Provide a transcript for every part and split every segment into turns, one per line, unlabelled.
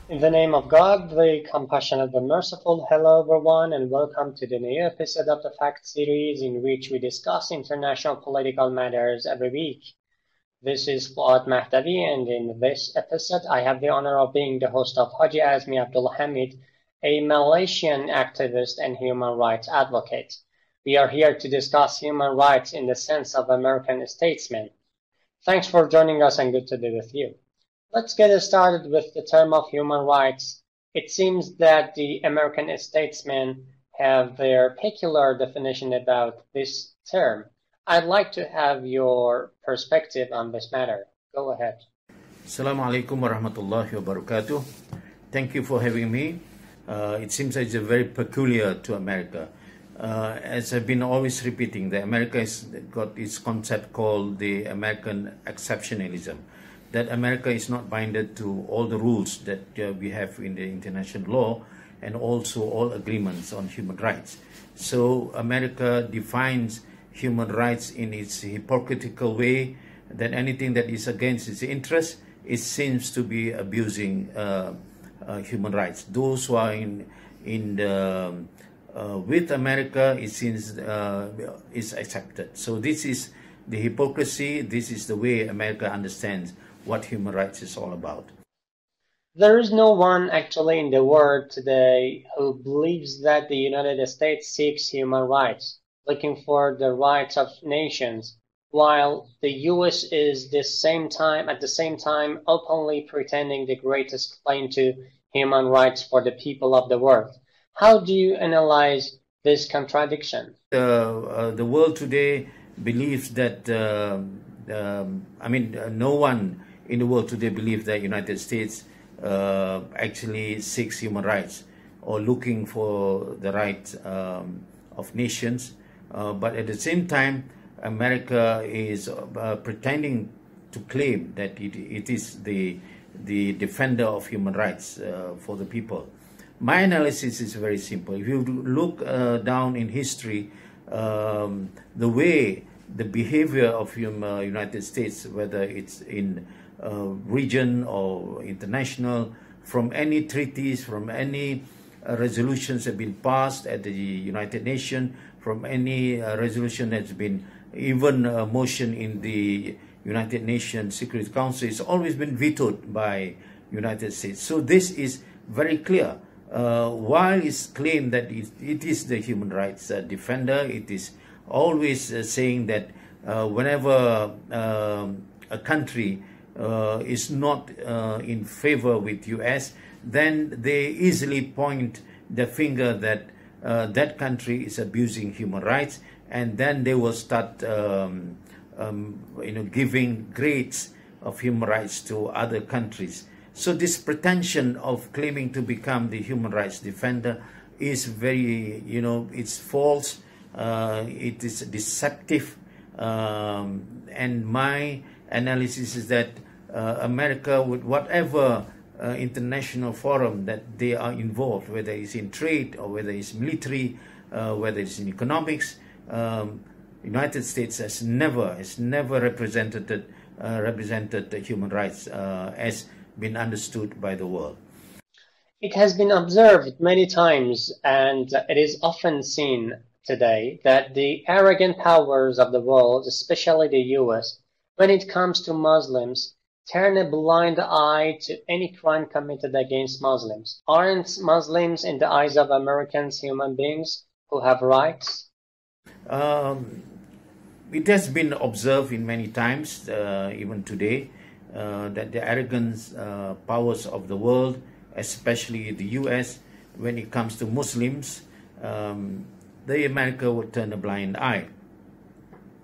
In the name of God, the compassionate, the merciful, hello everyone, and welcome to the new episode of the Fact series in which we discuss international political matters every week. This is Foad Mahdavi, and in this episode, I have the honor of being the host of Haji Azmi Abdul Hamid, a Malaysian activist and human rights advocate. We are here to discuss human rights in the sense of American statesmen. Thanks for joining us and good to be with you. Let's get started with the term of human rights. It seems that the American statesmen have their peculiar definition about this term. I'd like to have your perspective on this matter. Go ahead.
Assalamualaikum warahmatullahi wabarakatuh. Thank you for having me. It seems it's very peculiar to America. As I've been always repeating, that America has got its concept called the American Exceptionalism. That America is not binded to all the rules that we have in the international law and also all agreements on human rights. So America defines human rights in its hypocritical way, that anything that is against its interests, it seems to be abusing human rights. Those who are with America, it seems is accepted. So this is the hypocrisy. This is the way America understands what human rights is all about.
There is no one actually in the world today who believes that the United States seeks human rights, looking for the rights of nations, while the US is at the same time openly pretending the greatest claim to human rights for the people of the world. How do you analyze this contradiction?
The world today believes that no one in the world today believes that United States actually seeks human rights or looking for the rights of nations. But at the same time, America is pretending to claim that it is the defender of human rights for the people. My analysis is very simple. If you look down in history, the way the behavior of United States, whether it's in region or international, from any treaties, from any resolutions that have been passed at the United Nations, from any resolution that's been even a motion in the United Nations Security Council, it's always been vetoed by United States. So this is very clear. While it's claimed that it is the human rights defender, it is always saying that whenever a country is not in favor with US, then they easily point the finger that that country is abusing human rights, and then they will start giving grades of human rights to other countries. So this pretension of claiming to become the human rights defender is very, it's false, it is deceptive, and my analysis is that America, with whatever international forum that they are involved, whether it's in trade or whether it's military, whether it's in economics, United States has never represented the human rights as been understood by the world.
It has been observed many times, and it is often seen today, that the arrogant powers of the world, especially the US, when it comes to Muslims, turn a blind eye to any crime committed against Muslims. Aren't Muslims, in the eyes of Americans, human beings who have rights?
It has been observed in many times, even today, that the arrogant powers of the world, especially the US, when it comes to Muslims, the America would turn a blind eye.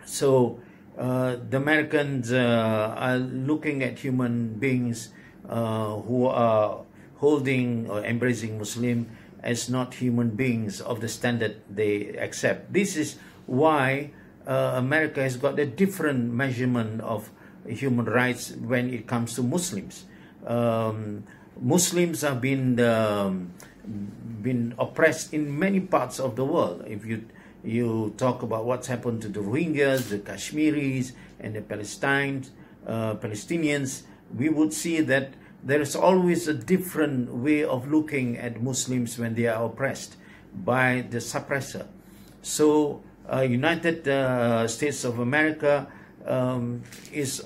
So the Americans are looking at human beings who are holding or embracing Muslim as not human beings of the standard they accept. This is why America has got a different measurement of human rights when it comes to Muslims. Muslims have been oppressed in many parts of the world. If you talk about what's happened to the Rohingyas, the Kashmiris, and the Palestinians, we would see that there is always a different way of looking at Muslims when they are oppressed by the suppressor. So United States of America is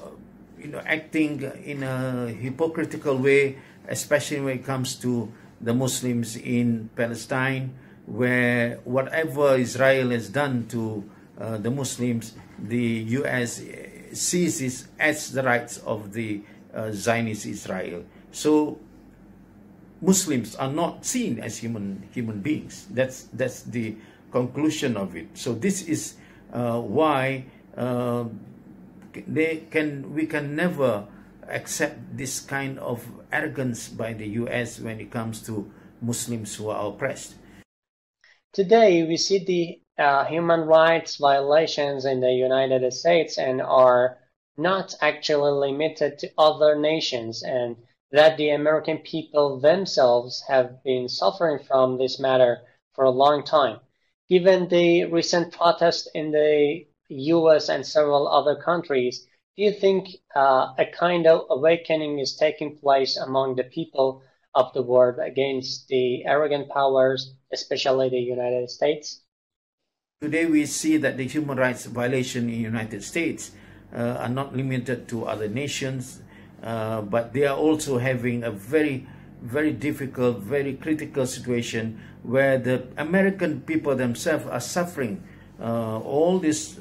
acting in a hypocritical way, especially when it comes to the Muslims in Palestine, where whatever Israel has done to the Muslims, the US sees this as the rights of the Zionist Israel. So Muslims are not seen as human beings. That's the conclusion of it. So this is why we can never accept this kind of arrogance by the US when it comes to Muslims who are oppressed.
Today, we see the human rights violations in the United States and are not actually limited to other nations, and that the American people themselves have been suffering from this matter for a long time. Given the recent protests in the US and several other countries, do you think a kind of awakening is taking place among the people of the world against the arrogant powers, especially the United States?
Today we see that the human rights violation in the United States are not limited to other nations, but they are also having a very, very difficult, very critical situation where the American people themselves are suffering all this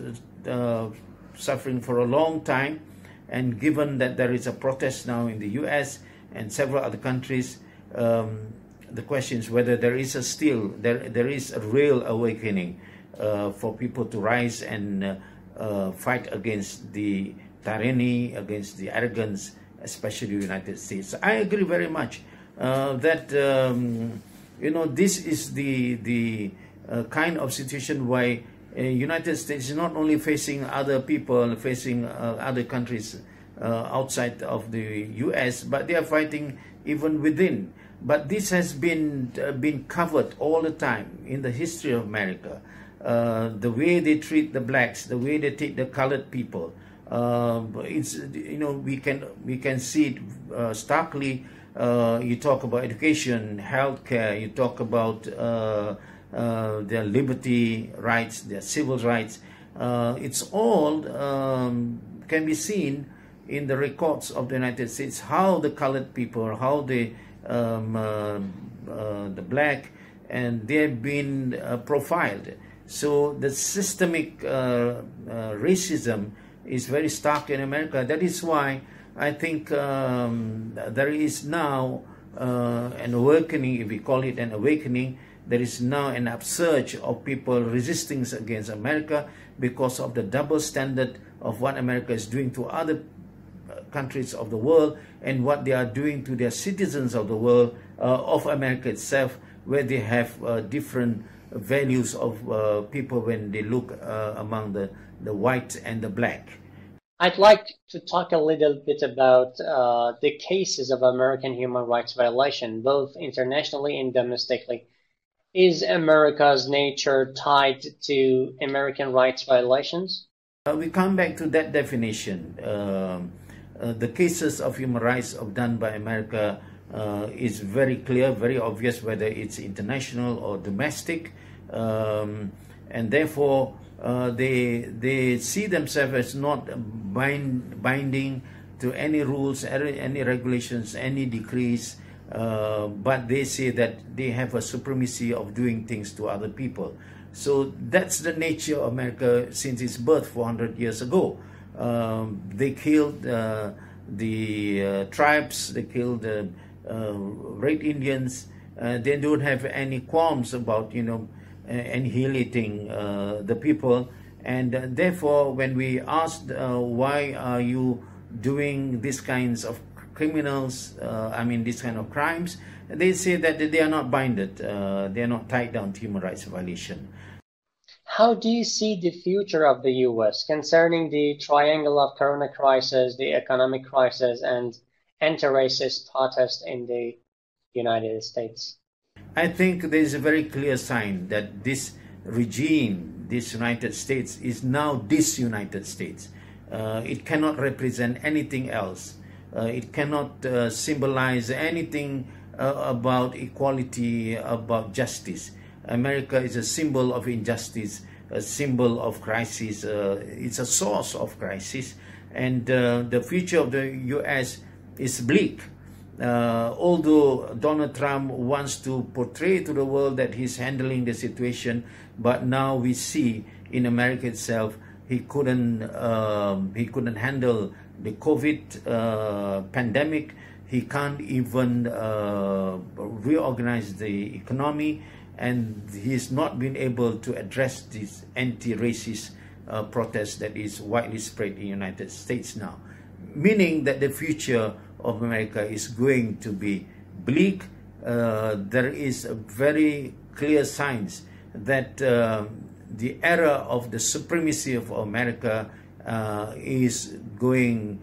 suffering for a long time. And given that there is a protest now in the US and several other countries, the question is whether there is there is a real awakening for people to rise and fight against the tyranny, against the arrogance, especially the United States. I agree very much that this is the kind of situation where United States is not only facing other people, facing other countries outside of the US, but they are fighting even within. But this has been covered all the time in the history of America. The way they treat the blacks, the way they treat the colored people. It's we can see it starkly. You talk about education, healthcare. You talk about their liberty rights, their civil rights. It's all can be seen in the records of the United States, how the colored people, how the black, and they've been profiled. So the systemic racism is very stark in America. That is why I think there is now an awakening, if we call it an awakening. There is now an upsurge of people resisting against America because of the double standard of what America is doing to other countries of the world and what they are doing to their citizens of the world, of America itself, where they have different values of people when they look among the white and the black.
I'd like to talk a little bit about the cases of American human rights violation, both internationally and domestically. Is America's nature tied to American rights violations?
We come back to that definition. The cases of human rights done by America is very clear, very obvious, whether it's international or domestic, and therefore they see themselves as not binding to any rules, any regulations, any decrees, but they say that they have a supremacy of doing things to other people. So that's the nature of America since its birth 400 years ago. They killed the tribes, they killed the Red Indians. They don't have any qualms about annihilating the people, and therefore when we asked why are you doing these kinds of criminals, these kind of crimes, they say that they are not binded, they are not tied down to human rights violation.
How do you see the future of the US concerning the triangle of Corona crisis, the economic crisis, and anti-racist protest in the United States?
I think there is a very clear sign that this regime, this United States, is now this United States. It cannot represent anything else. It cannot symbolize anything about equality, about justice. America is a symbol of injustice, a symbol of crisis. It's a source of crisis, and the future of the U.S. is bleak. Although Donald Trump wants to portray to the world that he's handling the situation, but now we see in America itself he couldn't handle the COVID pandemic. He can't even reorganize the economy, and he's not been able to address this anti-racist protest that is widely spread in the United States now, meaning that the future of America is going to be bleak. There is a very clear signs that the era of the supremacy of America is going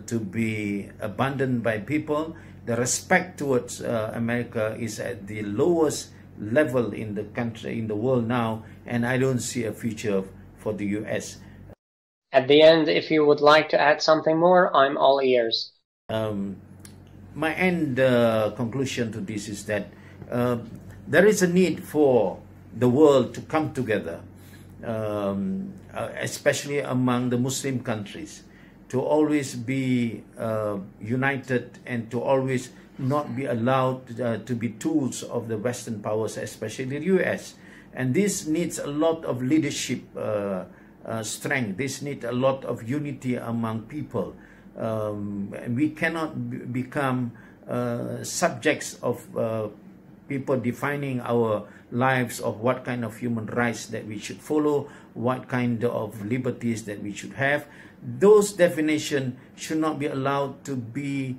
to be abandoned by people. The respect towards America is at the lowest level in the country, in the world now, and I don't see a future for the US.
At the end, if you would like to add something more, I'm all ears.
My end conclusion to this is that there is a need for the world to come together, especially among the Muslim countries, to always be united and to always not be allowed to be tools of the Western powers, especially the US. And this needs a lot of leadership strength. This needs a lot of unity among people. We cannot become subjects of people defining our lives of what kind of human rights that we should follow, what kind of liberties that we should have. Those definitions should not be allowed to be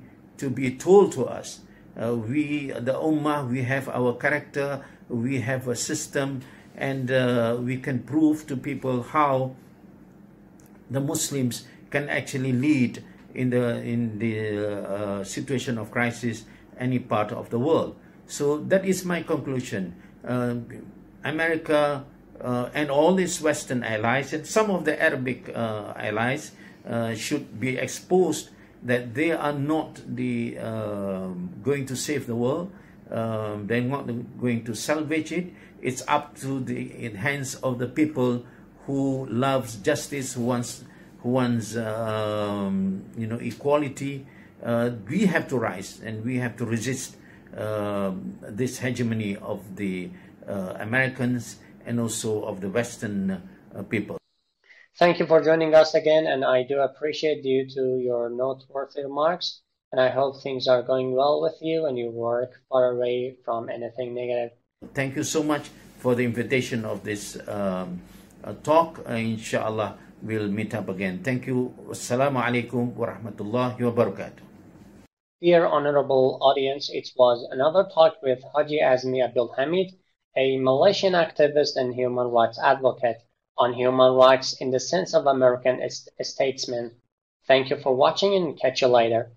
told to us. We, the Ummah, we have our character, we have a system, and we can prove to people how the Muslims can actually lead in the situation of crisis any part of the world. So that is my conclusion. America and all these Western allies and some of the Arabic allies should be exposed that they are not going to save the world. They're not going to salvage it. It's up to the hands of the people who loves justice, who wants equality. We have to rise and we have to resist this hegemony of the Americans and also of the Western people.
Thank you for joining us again, and I do appreciate you to your noteworthy remarks, and I hope things are going well with you and you work far away from anything negative.
Thank you so much for the invitation of this talk. Inshallah, we'll meet up again. Thank you. Assalamu alaikum wa rahmatullahi wa barakatuh.
Dear honorable audience, it was another talk with Haji Azmi Abdul Hamid, a Malaysian activist and human rights advocate, on human rights in the sense of American statesmen. Thank you for watching and catch you later.